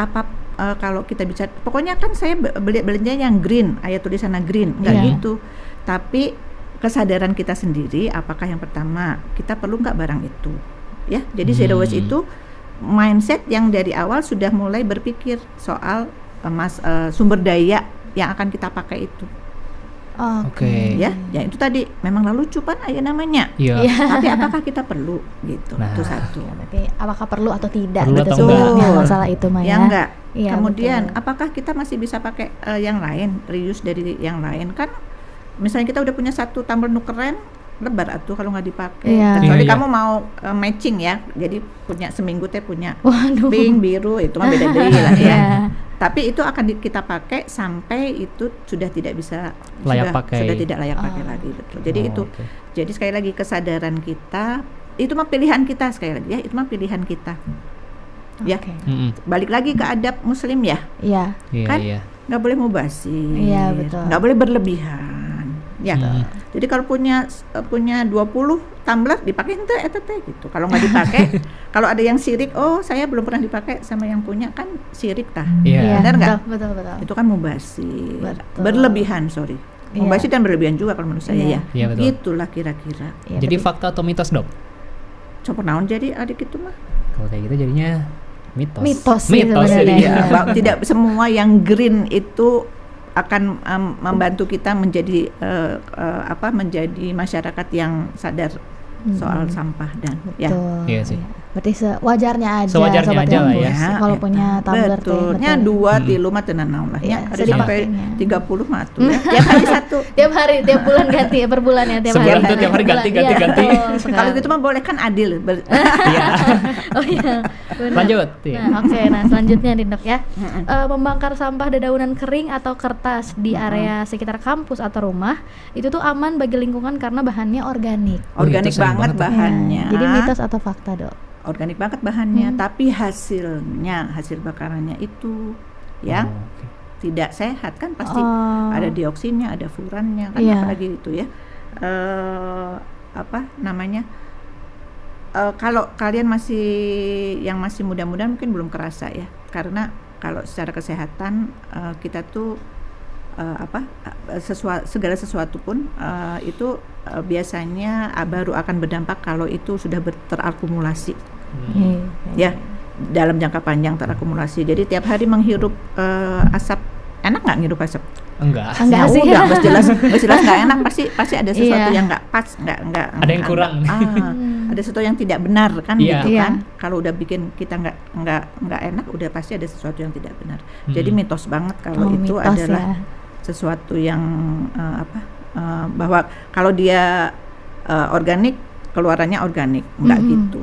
kalau kita bicara, pokoknya kan saya belanja yang green, ayat tulisannya green, enggak gitu. Tapi kesadaran kita sendiri, apakah yang pertama kita perlu nggak barang itu, ya. Jadi zero waste itu mindset yang dari awal sudah mulai berpikir soal sumber daya yang akan kita pakai itu. Ya itu tadi memang lalu cupan aja namanya. Tapi apakah kita perlu gitu? Itu satu. Berarti apakah perlu atau tidak? Perlu masalah itu mah ya. Enggak. Kemudian apakah kita masih bisa pakai yang lain, reuse dari yang lain kan? Misalnya kita udah punya satu tumbler nukeran, lebar atuh kalau nggak dipakai. Kecuali kamu mau matching ya, jadi punya seminggu punya pink, biru, itu mah beda deh lah ya. Tapi itu akan kita pakai sampai itu sudah tidak bisa sudah tidak layak pakai lagi, betul. Jadi jadi sekali lagi kesadaran kita, itu mah pilihan kita sekali lagi ya, itu mah pilihan kita. Ya, balik lagi ke adab Muslim ya. Kan nggak boleh mubazir, nggak boleh berlebihan. Ya, jadi kalau punya 20 tumbler dipakai ente gitu. Kalau nggak dipakai, kalau ada yang sirik, saya belum pernah dipakai sama yang punya kan sirik tah. Benar nggak? Betul. Itu kan mubazir, berlebihan mubazir dan berlebihan juga kalau menurut saya ya. Gitulah kira-kira. Jadi fakta atau mitos dok? Coba naon jadi adik itu mah. Kalau kayak gitu jadinya mitos ya. Tidak semua yang green itu akan membantu kita menjadi menjadi masyarakat yang sadar soal sampah dan betul. Iya sih. Berarti sewajarnya aja. Sewajarnya Sobat aja lah Kampus, ya. kalau punya tumbler teh. Betul. Nya 2 tilu mah teu naon lah Iya, ya. Ada sedih sampai pakainya. 30 mah tuh ya. Tiap hari satu. Tiap hari, tiap bulan ganti ya, per bulan ya, tiap Sebulan hari. tuh tiap hari Per bulan. ganti. Iya, betul Kalau sekali. gitu mah boleh kan adil. Iya. Oh iya. benar. Lanjut. Iya. Nah, oke, nah selanjutnya nih Dok ya. Membakar sampah dedaunan kering atau kertas di area sekitar kampus atau rumah itu tuh aman bagi lingkungan karena bahannya organik. Oh, Organik itu sering banget banget. bahannya. Jadi mitos atau fakta Dok? Organik banget bahannya, tapi hasil bakarannya itu yang Oh, oke. tidak sehat kan pasti Oh. ada dioksinnya, ada furannya kan, Iya. apalagi itu ya. Apa namanya? Kalau kalian yang masih muda-muda mungkin belum kerasa ya, karena kalau secara kesehatan kita tuh segala sesuatu pun itu biasanya baru akan berdampak kalau itu sudah terakumulasi ya, dalam jangka panjang terakumulasi. Jadi tiap hari menghirup asap, enak nggak ngirup asap? Enggak. Enggak sih. Udah jelas nggak enak, pasti ada sesuatu Iya. yang nggak pas, nggak Ada yang kurang. ada sesuatu yang tidak benar kan, Iya. gitu Iya. kan. Kalau udah bikin kita nggak enak, udah pasti ada sesuatu yang tidak benar. Jadi mitos banget kalau itu mitos adalah sesuatu yang bahwa kalau dia organik, keluarannya organik, enggak gitu.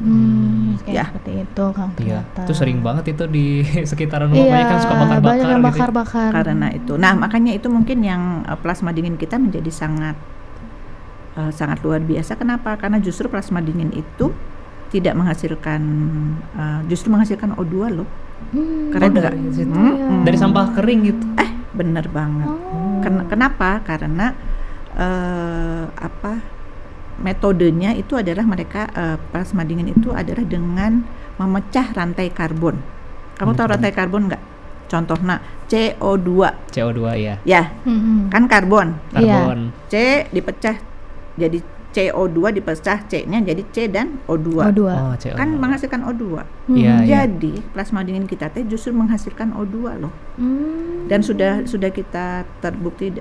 Kayak Ya. seperti itu Kang. Iya, ternyata. itu sering banget itu di sekitaran rumah, Iya, banyak kan suka bakar-bakar banyak yang gitu. bakar-bakar. Karena itu. Nah, makanya itu mungkin yang plasma dingin kita menjadi sangat luar biasa. Kenapa? Karena justru plasma dingin itu tidak menghasilkan, justru menghasilkan O2 loh. Keren nggak? Dari sampah kering gitu. Bener banget. Kenapa? Karena metodenya itu adalah mereka plasma dingin itu adalah dengan memecah rantai karbon. Kamu tahu rantai karbon nggak? Contohnya CO2. CO2 ya. Ya, kan karbon. Karbon. C dipecah jadi CO2 dipecah C-nya jadi C dan O2. O2. Oh, CO2. Kan menghasilkan O2. Iya, iya. Jadi plasma dingin kita teh justru menghasilkan O2 loh. Dan sudah kita terbukti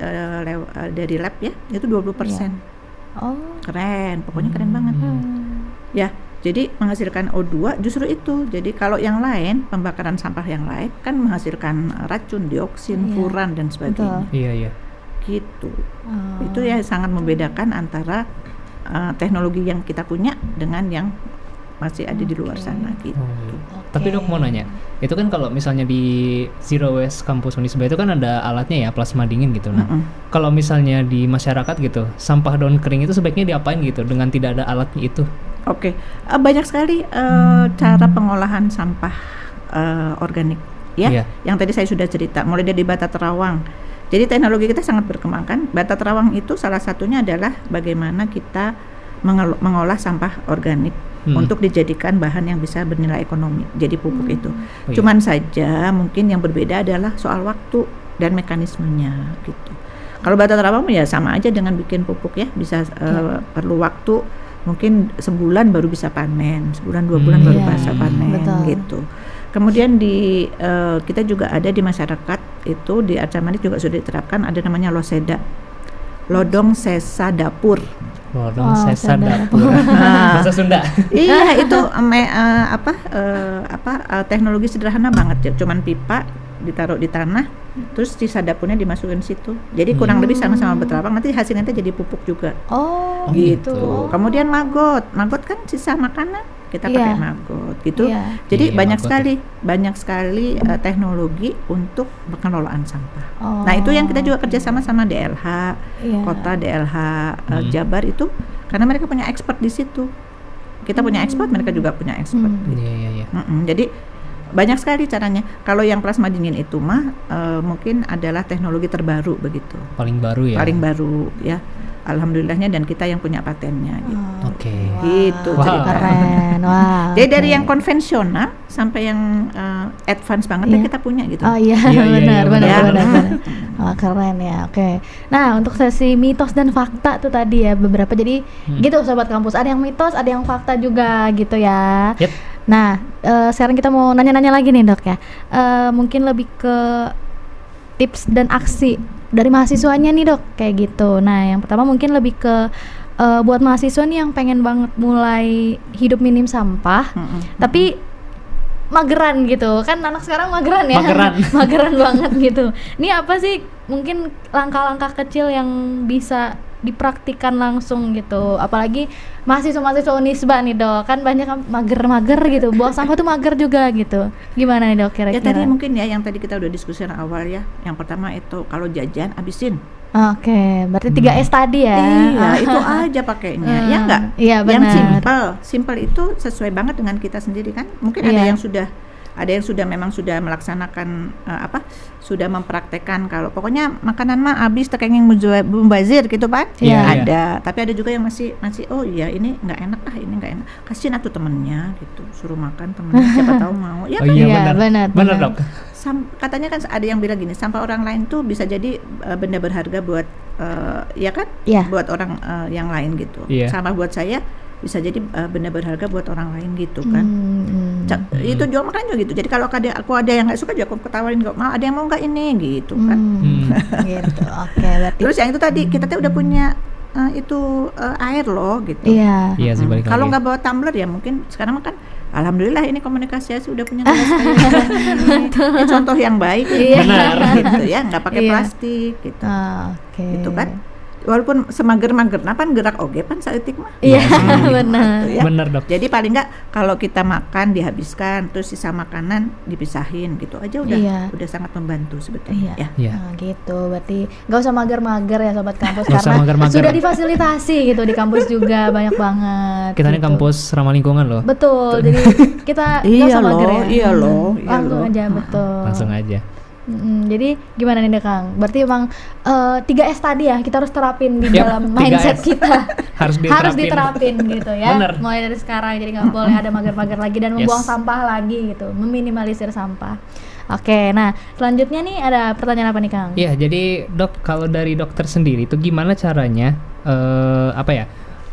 dari lab ya, itu 20%. Oh. Keren, pokoknya keren banget. Ya, jadi menghasilkan O2 justru itu. Jadi kalau yang lain, pembakaran sampah yang lain kan menghasilkan racun, dioksin, furan dan sebagainya. Iya, iya. Gitu. Itu ya sangat membedakan antara teknologi yang kita punya dengan yang masih ada di luar sana gitu. Tapi Dok mau nanya, itu kan kalau misalnya di Zero Waste Kampus Unisba itu kan ada alatnya ya, plasma dingin gitu. Nah, kalau misalnya di masyarakat gitu, sampah daun kering itu sebaiknya diapain gitu dengan tidak ada alatnya itu? Oke, banyak sekali cara pengolahan sampah organik ya. Iya. Yang tadi saya sudah cerita, mulai dari bata terawang. Jadi teknologi kita sangat berkembang kan. Bata terawang itu salah satunya adalah bagaimana kita mengolah sampah organik untuk dijadikan bahan yang bisa bernilai ekonomi. Jadi pupuk itu. Oh, iya. Cuman saja mungkin yang berbeda adalah soal waktu dan mekanismenya gitu. Kalau bata terawang ya sama aja dengan bikin pupuk ya, bisa perlu waktu mungkin sebulan baru bisa panen, sebulan 2 bulan baru bisa panen gitu. Kemudian kita juga ada di masyarakat itu di Arca Manik juga sudah diterapkan, ada namanya LOSEDA, lodong sesa dapur. Lodong sesa dapur. Bahasa Sunda. Iya, itu teknologi sederhana banget ya, cuman pipa ditaruh di tanah, terus sisa dapurnya dimasukin situ. Jadi kurang lebih sama-sama berterapang, nanti hasilnya jadi pupuk juga. Oh, gitu. Kemudian maggot kan sisa makanan kita pakai maggot gitu. Jadi Iya, banyak maggot sekali teknologi untuk pengelolaan sampah. Nah itu yang kita juga kerjasama sama DLH, Kota DLH Jabar itu, karena mereka punya expert di situ. Kita punya expert, mereka juga punya expert. Gitu. Iya. Jadi banyak sekali caranya. Kalau yang plasma dingin itu mah mungkin adalah teknologi terbaru begitu. Paling baru ya. Paling baru ya. Alhamdulillahnya, dan kita yang punya patennya gitu. Oke. Gitu. Keren. Wah. Jadi dari yang konvensional sampai yang advance banget ya kita punya gitu. Oh iya, benar. Wah, keren ya. Oke. Nah, untuk sesi mitos dan fakta tuh tadi ya beberapa. Jadi gitu sobat kampus, ada yang mitos, ada yang fakta juga gitu ya. Yep. Nah, sekarang kita mau nanya-nanya lagi nih Dok ya. Mungkin lebih ke tips dan aksi dari mahasiswanya nih Dok, kayak gitu. Nah, yang pertama mungkin lebih ke buat mahasiswa nih yang pengen banget mulai hidup minim sampah, tapi mageran gitu kan, anak sekarang mageran ya, mageran banget gitu. Ini apa sih mungkin langkah-langkah kecil yang bisa dipraktikan langsung gitu, apalagi mahasiswa Unisba nih Dok, kan banyak mager gitu, buang sampah tuh mager juga gitu. Gimana nih Dok kira-kira? Ya tadi mungkin ya yang tadi kita udah diskusikan awal ya, yang pertama itu kalau jajan habisin. Oke, berarti 3S tadi ya. Iya, itu aja pakainya. Ya enggak? Iya, benar. Yang simple itu sesuai banget dengan kita sendiri kan. Mungkin ada yang sudah memang sudah melaksanakan sudah mempraktekkan kalau pokoknya makanan mah habis tekenging mubazir gitu Pak. Iya. Ada, tapi ada juga yang masih oh iya ini enggak enak ini enggak enak. Kasihin atuh temennya gitu, suruh makan temennya siapa tahu mau. Ya kan? Iya, benar Dok. Katanya kan ada yang bilang gini, sampah orang lain tuh bisa jadi benda berharga buat ya kan? Buat orang yang lain gitu. Sampah buat saya bisa jadi benda berharga buat orang lain gitu kan. Itu juga makanya gitu. Jadi kalau aku ada yang nggak suka juga aku ketawain, nggak mau, ada yang mau nggak ini gitu kan. Gitu. Oke, berarti. Terus yang itu tadi kita tuh udah punya itu air loh gitu. Iya. Iya sih balik lagi. Kalau nggak bawa tumbler ya mungkin sekarang kan alhamdulillah ini komunikasi sudah punya gelas kayak ini contoh yang baik. Benar. Gitu ya, nggak pakai plastik gitu. Gitu kan. Walaupun semager-mager, napan gerak oge pan saeutik mah. Iya, benar. Gitu, ya. Benar Dok. Jadi paling nggak kalau kita makan dihabiskan, terus sisa makanan dipisahin gitu aja udah sangat membantu sebetulnya. Iya. Nah, gitu. Berarti nggak usah mager-mager ya sobat kampus, Nggak usah karena mager-mager. sudah difasilitasi gitu di kampus juga banyak banget. Kita gitu. ini kampus ramah lingkungan loh. Betul. Jadi kita nggak usah mager ya. Iya loh. Langsung aja betul. Langsung aja. Jadi gimana nih Kang? Berarti emang 3S tadi ya kita harus terapin di dalam mindset 3S. kita. Harus diterapin gitu ya. Bener. Mulai dari sekarang, jadi nggak boleh ada mager-mager lagi dan membuang sampah lagi gitu, meminimalisir sampah. Oke, nah selanjutnya nih ada pertanyaan apa nih Kang? Iya, jadi Dok, kalau dari dokter sendiri itu gimana caranya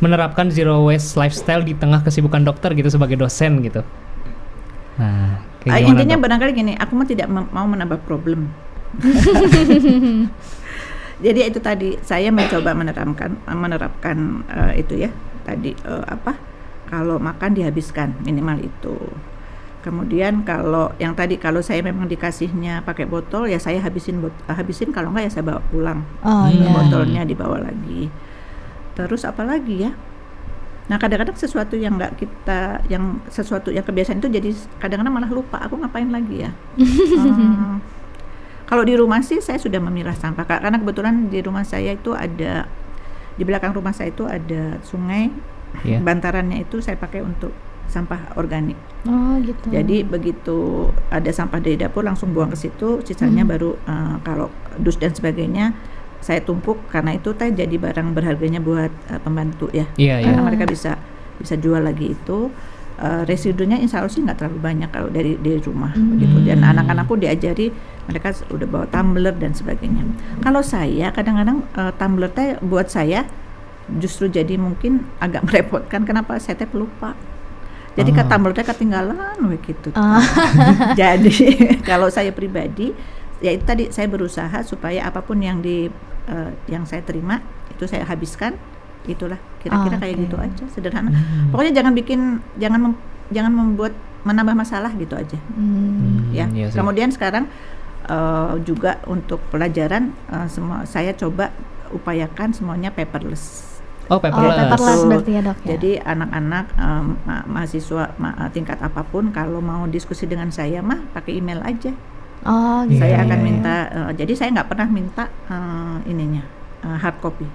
menerapkan zero waste lifestyle di tengah kesibukan dokter gitu sebagai dosen gitu? Nah, intinya barangkali gini, aku mah tidak mau menambah problem. Jadi itu tadi saya mencoba menerapkan itu ya tadi kalau makan dihabiskan minimal itu. Kemudian kalau yang tadi kalau saya memang dikasihnya pakai botol ya saya habisin kalau enggak ya saya bawa pulang. Botolnya dibawa lagi. Terus apa lagi ya? Nah kadang-kadang sesuatu yang kebiasaan itu jadi kadang-kadang malah lupa aku ngapain lagi ya. Kalau di rumah sih saya sudah memilah sampah karena kebetulan di rumah saya itu ada, di belakang rumah saya itu ada sungai, bantarannya itu saya pakai untuk sampah organik. Oh gitu. Jadi begitu ada sampah dari dapur langsung buang ke situ, sisanya baru kalau dus dan sebagainya saya tumpuk karena itu jadi barang berharganya buat pembantu ya. Karena mereka bisa jual lagi itu. Residunya insya Allah sih nggak terlalu banyak kalau dari rumah gitu. Dan anak-anakku diajari, mereka udah bawa tumbler dan sebagainya. Kalau saya kadang-kadang tumbler teh buat saya justru jadi mungkin agak merepotkan. Kenapa? Saya teh pelupa. Jadi tumbler teh ketinggalan gitu. Jadi kalau saya pribadi ya itu tadi saya berusaha supaya apapun yang saya terima itu saya habiskan. Itulah kira-kira kayak gitu aja, sederhana. Pokoknya jangan menambah masalah gitu aja. Ya. Kemudian sekarang juga untuk pelajaran semua saya coba upayakan semuanya paperless. Paperless berarti ya Dok. Jadi anak-anak mahasiswa tingkat apapun kalau mau diskusi dengan saya mah pakai email aja. Saya akan minta. Jadi saya nggak pernah minta hard copy.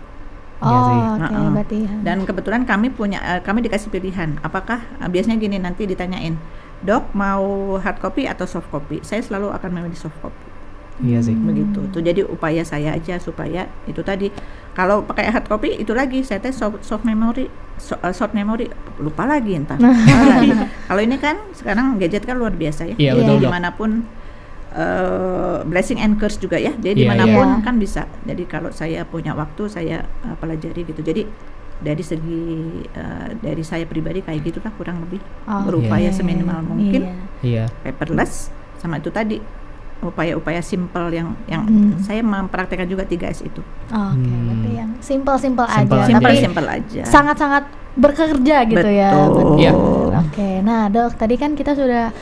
Berarti. Dan kebetulan kami dikasih pilihan. Apakah biasanya gini nanti ditanyain, Dok mau hard copy atau soft copy? Saya selalu akan memilih soft copy. Iya sih. Begitu. Tuh jadi upaya saya aja supaya itu tadi. Kalau pakai hard copy itu lagi saya short memory lupa lagi entar. Kalau ini kan sekarang gadget kan luar biasa ya. Iya, betul, dimanapun. Blessing and curse juga ya. Jadi dimanapun kan bisa. Jadi kalau saya punya waktu saya pelajari gitu. Jadi dari segi dari saya pribadi kayak gitulah kurang lebih berupaya seminimal mungkin paperless sama itu tadi upaya-upaya simpel yang saya mempraktekkan juga 3S itu. Oke, berarti yang simpel-simpel aja, Simpel aja. Sangat-sangat bekerja gitu. Betul. Ya. Iya. Oke, nah Dok, tadi kan kita sudah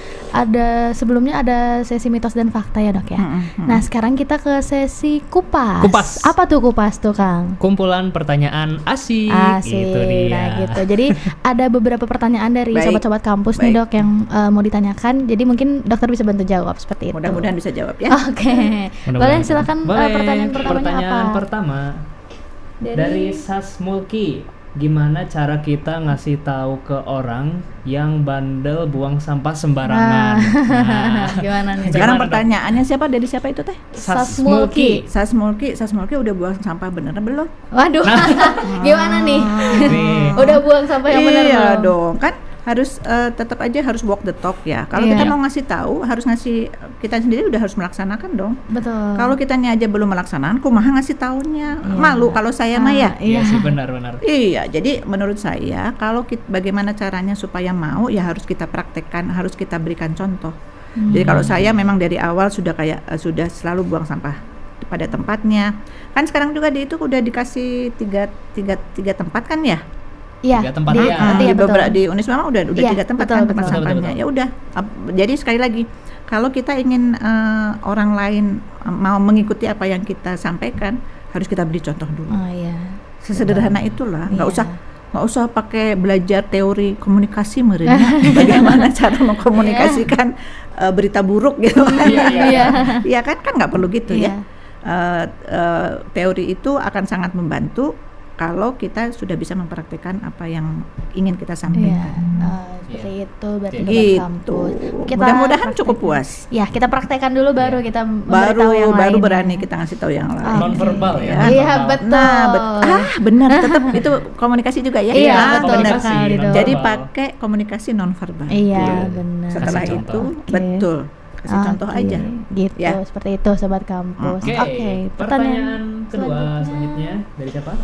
sebelumnya ada sesi mitos dan fakta ya Dok ya. Nah sekarang kita ke sesi kupas. Kupas. Apa tuh kupas tuh Kang? Kumpulan pertanyaan asik. Itu dia. Nah gitu. Jadi ada beberapa pertanyaan dari sobat-sobat kampus nih Dok yang mau ditanyakan. Jadi mungkin dokter bisa bantu jawab seperti itu. Mudah-mudahan bisa jawab ya. Oke. Boleh silakan pertanyaan pertamanya apa? Pertanyaan pertama dari Sasmulki. Gimana cara kita ngasih tahu ke orang yang bandel buang sampah sembarangan? Gimana nih? Sekarang pertanyaannya dari siapa itu teh? Sasmulki udah buang sampah beneran belum? Waduh, gimana nih? Udah buang sampah yang benar belum? Iya dong, kan harus tetap aja harus walk the talk ya. Kalau kita mau ngasih tahu, harus ngasih, kita sendiri udah harus melaksanakan dong. Betul. Kalau kitanya aja belum melaksanakan, kumaha ngasih taunya? Malu kalau saya mah ya. Iya sih, benar-benar. Iya, jadi menurut saya kalau bagaimana caranya supaya mau ya harus kita praktekkan, harus kita berikan contoh. Jadi kalau saya memang dari awal sudah sudah selalu buang sampah pada tempatnya. Kan sekarang juga itu udah dikasih tiga tempat kan ya? Iya, 3 tempat di Unisma udah 3 tempat kan tempat sampahnya. Ya udah. Jadi sekali lagi, kalau kita ingin orang lain mau mengikuti apa yang kita sampaikan, harus kita beri contoh dulu. Oh iya. Sesederhana itulah, nggak usah pakai belajar teori komunikasi meureunnya. Bagaimana cara mengkomunikasikan berita buruk gitu kan. Iya kan nggak perlu gitu ya. Teori itu akan sangat membantu kalau kita sudah bisa mempraktikkan apa yang ingin kita sampaikan. Seperti itu berarti gitu. kampus. Mudah-mudahan cukup puas. Ya, kita praktekkan dulu baru kita memberitahu yang lain. Baru berani kita ngasih tahu yang lain. Non-verbal ya. Iya, betul. Benar, tetap itu komunikasi juga ya. Iya, betul benar. sekali. Jadi pakai komunikasi non-verbal. Iya, benar. Setelah itu betul. Kasih contoh aja. Gitu, seperti itu sobat kampus. Oke. Pertanyaan kedua selanjutnya dari siapa?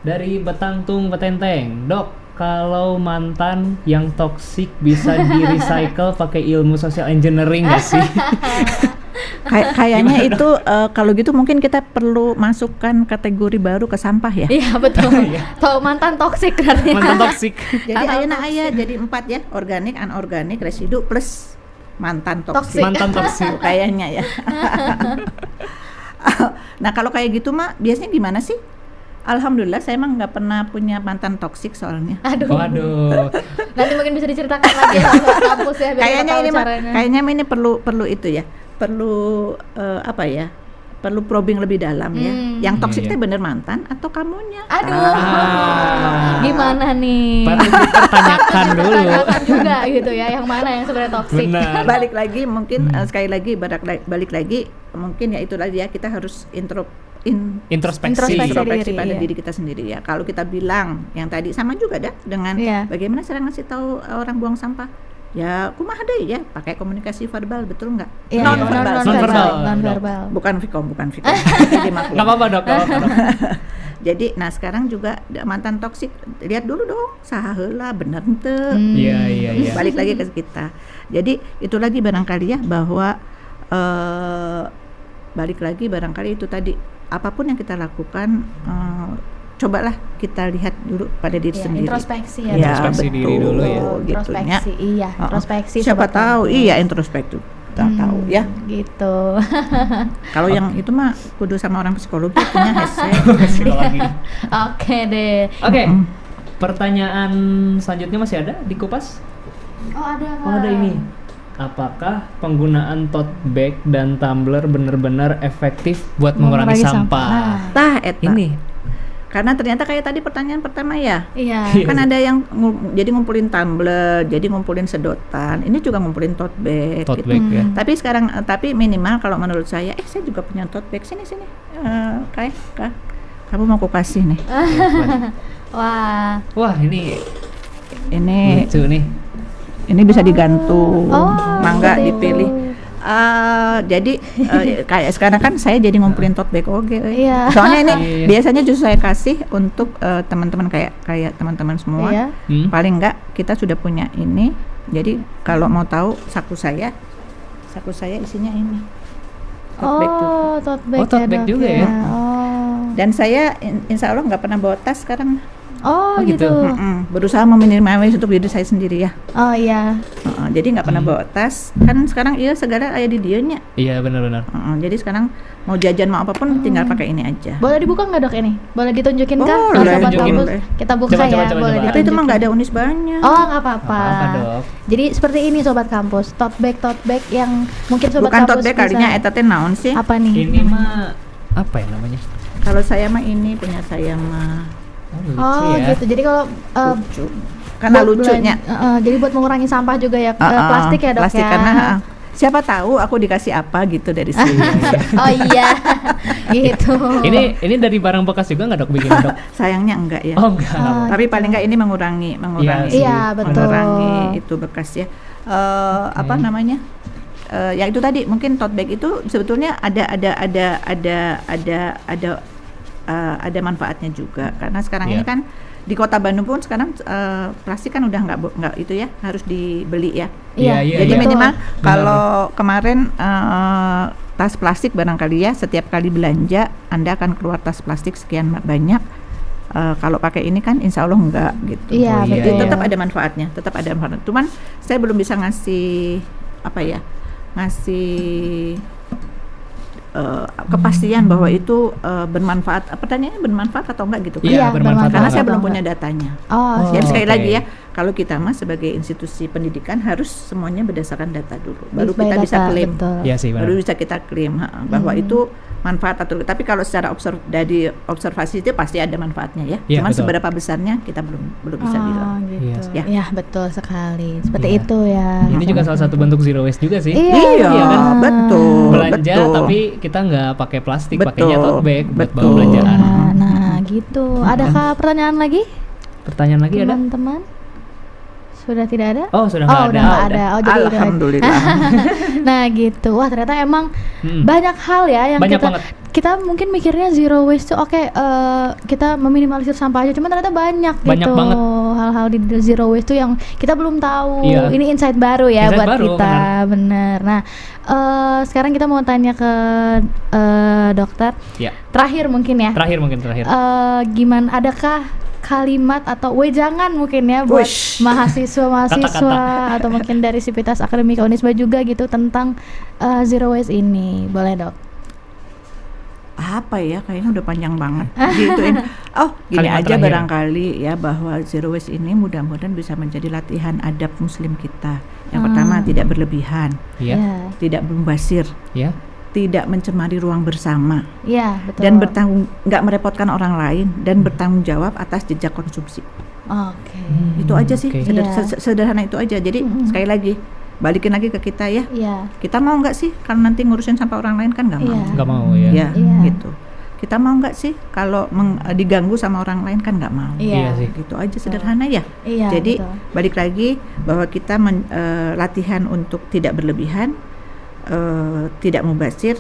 Dari Betangtung Betenteng. Dok, kalau mantan yang toksik bisa di-recycle pakai ilmu social engineering nggak sih? Kayaknya itu kalau gitu mungkin kita perlu masukkan kategori baru ke sampah ya. Iya betul. Mantan toksik artinya. Mantan toksik. Jadi ayah jadi 4 ya, organik, anorganik, residu plus mantan toksik. Mantan toksik kayaknya ya. Nah kalau kayak gitu mah biasanya gimana sih? Alhamdulillah saya emang nggak pernah punya mantan toksik soalnya. Waduh. Nanti mungkin bisa diceritakan lagi ya kampus ya. Kayaknya ini perlu itu ya. Perlu apa ya? Perlu probing lebih dalam ya. Yang toksik itu bener mantan atau kamunya? Aduh. Gimana nih? Perlu dipertanyakan dulu. Dipertanyakan juga gitu ya. Yang mana yang sebenarnya toksik? Balik lagi mungkin sekali lagi balik lagi mungkin ya itu lagi ya, kita harus introspeksi pada diri kita sendiri ya. Kalau kita bilang yang tadi sama juga dah dengan bagaimana cara ngasih tahu orang buang sampah, ya kumaha deh ya, pakai komunikasi verbal, betul nggak? Non-verbal. Bukan fikom. Nggak apa-apa dok. Jadi, nah sekarang juga mantan toksik, lihat dulu dong, saha heula bener henteu. Iya. Balik lagi ke kita. Jadi itu lagi barangkali ya bahwa balik lagi barangkali itu tadi, apapun yang kita lakukan, cobalah kita lihat dulu pada diri sendiri. Introspeksi ya. Introspeksi diri dulu ya. Introspeksi, introspeksi. Siapa tahu, introspeksi. Tahu ya. Gitu. Kalau yang itu mah kudu sama orang psikologi punya headset. Oke deh. Oke. Pertanyaan selanjutnya masih ada di Kupas? Ada ini. Apakah penggunaan tote bag dan tumbler benar-benar efektif buat mengurangi sampah? Ini. Karena ternyata kayak tadi pertanyaan pertama ya. Iya. Kan ada yang jadi ngumpulin tumbler, jadi ngumpulin sedotan. Ini juga ngumpulin tote bag. Tote bag ya. Tapi minimal kalau menurut saya, saya juga punya tote bag. Sini. Kak, kamu mau aku kasih nih. Wah, ini lucu nih. Ini bisa digantung, mangga dipilih. Jadi kayak sekarang kan saya jadi ngumpulin tote bag soalnya ini biasanya justru saya kasih untuk teman-teman kayak teman-teman semua. Paling enggak kita sudah punya ini. Jadi kalau mau tahu saku saya saku saya isinya ini. Tote bag tote bag juga ya. Dan saya insya Allah nggak pernah bawa tas sekarang. Gitu. Berusaha meminimalis untuk diri saya sendiri ya. Oh iya. Jadi nggak pernah bawa tas. Kan sekarang segala ada di dianya. Iya benar-benar. Jadi sekarang mau jajan mau apapun tinggal pakai ini aja. Boleh dibuka nggak dok ini? Boleh ditunjukin kah? Boleh. Sobat kampus kita buka Coba, ya. coba. Boleh Tapi itu mah nggak ada unisbanya. Oh nggak apa-apa. Dok. Jadi seperti ini sobat kampus, tote bag yang mungkin sobat Bukan kampus tote bag kalinya etatnya naon sih? Apa nih? Ini mah apa ya namanya? Kalau saya mah ini punya saya mah. Lucu ya. Gitu. Jadi kalau Lucu. Karena lucunya. jadi buat mengurangi sampah juga ya, plastik ya dok plastik, ya. karena siapa tahu aku dikasih apa gitu dari sini. Oh iya, gitu. Ini dari barang bekas juga nggak dok bikin dok? Sayangnya enggak ya. Oh enggak. Tapi paling enggak ini mengurangi. Iya, betul. Mengurangi itu bekas ya. Apa namanya? Ya itu tadi mungkin tote bag itu sebetulnya ada manfaatnya juga karena sekarang ini kan di Kota Bandung pun sekarang plastik kan udah nggak itu ya, harus dibeli ya. Iya. Jadi minimal kalau kemarin tas plastik barangkali ya, setiap kali belanja Anda akan keluar tas plastik sekian banyak. Kalau pakai ini kan insya Allah enggak gitu. Iya, Jadi betul. tetap ada manfaatnya, Cuman saya belum bisa ngasih kepastian bahwa itu bermanfaat. Pertanyaannya bermanfaat atau enggak gitu kan? Iya, bermanfaat. Karena saya atau belum enggak. punya datanya. Jadi Sekali lagi ya, kalau kita mah sebagai institusi pendidikan harus semuanya berdasarkan data dulu, baru kita bisa klaim. Iya sih benar. Baru bisa kita klaim bahwa itu manfaat atau tapi kalau secara dari observasi itu pasti ada manfaatnya ya. Iya, Cuman betul. seberapa besarnya kita belum bisa bilang. Gitu. Iya. Ya betul sekali. Seperti Iya. itu ya. Ini juga salah satu bentuk zero waste juga sih. Iya, Iya, betul. Belanja betul. tapi kita nggak pakai plastik, Betul, pakainya tote bag buat bawa betul. belanjaan. Nah, gitu. Adakah pertanyaan lagi, Pertanyaan lagi ada? teman-teman? Sudah tidak ada? Oh sudah nggak udah ada. nggak ada. Oh, jadi udah. Alhamdulillah. Nah, gitu. Wah, ternyata emang banyak hal ya yang Banyak banget. kita mungkin mikirnya zero waste tuh kita meminimalisir sampah aja, cuman ternyata banyak gitu banget. hal-hal di zero waste tuh yang kita belum tahu. Iya. Ini insight baru ya Insight buat baru, kita, bener. Nah, sekarang kita mau tanya ke dokter. Ya. Terakhir mungkin ya. Terakhir. Gimana? Adakah kalimat atau wejangan mungkin ya buat mahasiswa-mahasiswa Kata-kata. atau mungkin dari Sivitas Akademika Unisba juga gitu tentang zero waste ini, boleh dok? Apa ya, kayaknya udah panjang banget gituin. Gini Kalimat aja terakhir. barangkali ya, bahwa zero waste ini mudah-mudahan bisa menjadi latihan adab muslim kita. Yang pertama, tidak berlebihan, Iya. tidak membazir, Iya. tidak mencemari ruang bersama, Iya, betul. dan nggak merepotkan orang lain, dan bertanggung jawab atas jejak konsumsi. Oke. Itu aja sih, oke. Iya. sederhana itu aja. Jadi sekali lagi balikin lagi ke kita ya, Iya. kita mau nggak sih kalau nanti ngurusin sampah orang lain? Kan nggak mau. Iya. Nggak mau ya. Ya, Iya. gitu. Kita mau nggak sih kalau diganggu sama orang lain? Kan nggak mau. Iya sih. Gitu aja sederhana ya. Iya, Jadi betul. balik lagi bahwa kita latihan untuk tidak berlebihan, tidak mubazir,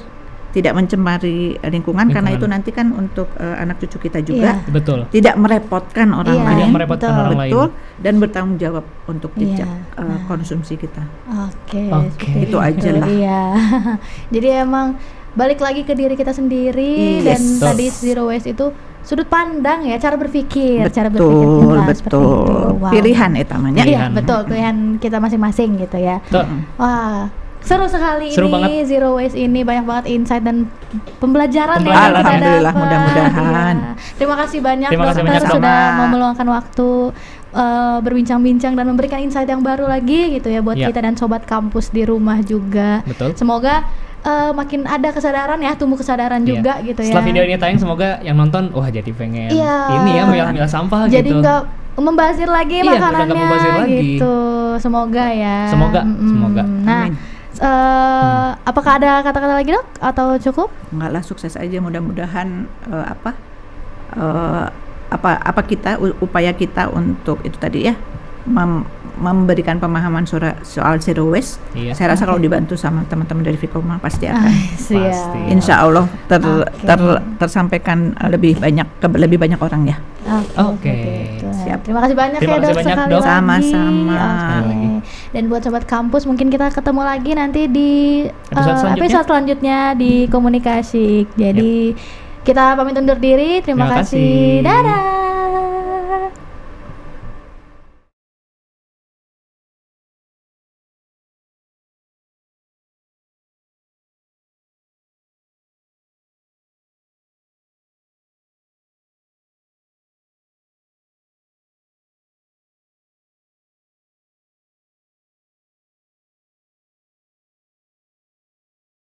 tidak mencemari lingkungan, karena itu nanti kan untuk anak cucu kita juga. Iya. Betul. Tidak merepotkan orang Iya, lain. Tidak merepotkan betul. orang lain. Betul, dan bertanggung jawab untuk jejak Iya. konsumsi kita. Oke. Oke. seperti Itu aja lah. Iya. Jadi emang balik lagi ke diri kita sendiri, dan Yes. tadi zero waste itu sudut pandang ya, cara berpikir, cara berpikir Betul, kita seperti itu. betul. Wow. Pilihan namanya. Iya, Pilihan. betul, pilihan kita masing-masing gitu ya. Tuh. Wah, seru sekali Seru ini banget. zero waste ini, banyak banget insight dan pembelajaran ya Pembelajaran. yang kita Alhamdulillah, dapat. mudah-mudahan. Iya. Terima kasih banyak Terima kasih dokter banyak, sudah sama. mau meluangkan waktu berbincang-bincang dan memberikan insight yang baru lagi gitu ya buat Ya. kita dan sobat kampus di rumah juga. Betul. Semoga makin ada kesadaran ya, tumbuh kesadaran Iya. juga gitu ya. Setelah video ini tayang, semoga yang nonton wah jadi pengen Iya. ini ya milah-milah sampah Jadi gitu. nggak membazir lagi Iya, udah nggak makanannya membazir lagi. gitu. Semoga ya. Semoga. Nah, Amin. apakah ada kata-kata lagi dok atau cukup? Enggak lah, sukses aja, mudah-mudahan kita upaya kita untuk itu tadi ya, memberikan pemahaman soal zero waste. Iya. Saya rasa kalau dibantu sama teman-teman dari Vkoma pasti akan Pasti. insya Allah Oke. tersampaikan lebih banyak orang ya. Oke. gitu. Siap. Terima kasih banyak Terima ya kasih dok banyak, sekali Dok. lagi. Sama-sama. Oke. Sekali lagi. Dan buat sobat kampus, mungkin kita ketemu lagi nanti di episode selanjutnya di komunikasi. Jadi kita pamit undur diri. Terima kasih. Dadah.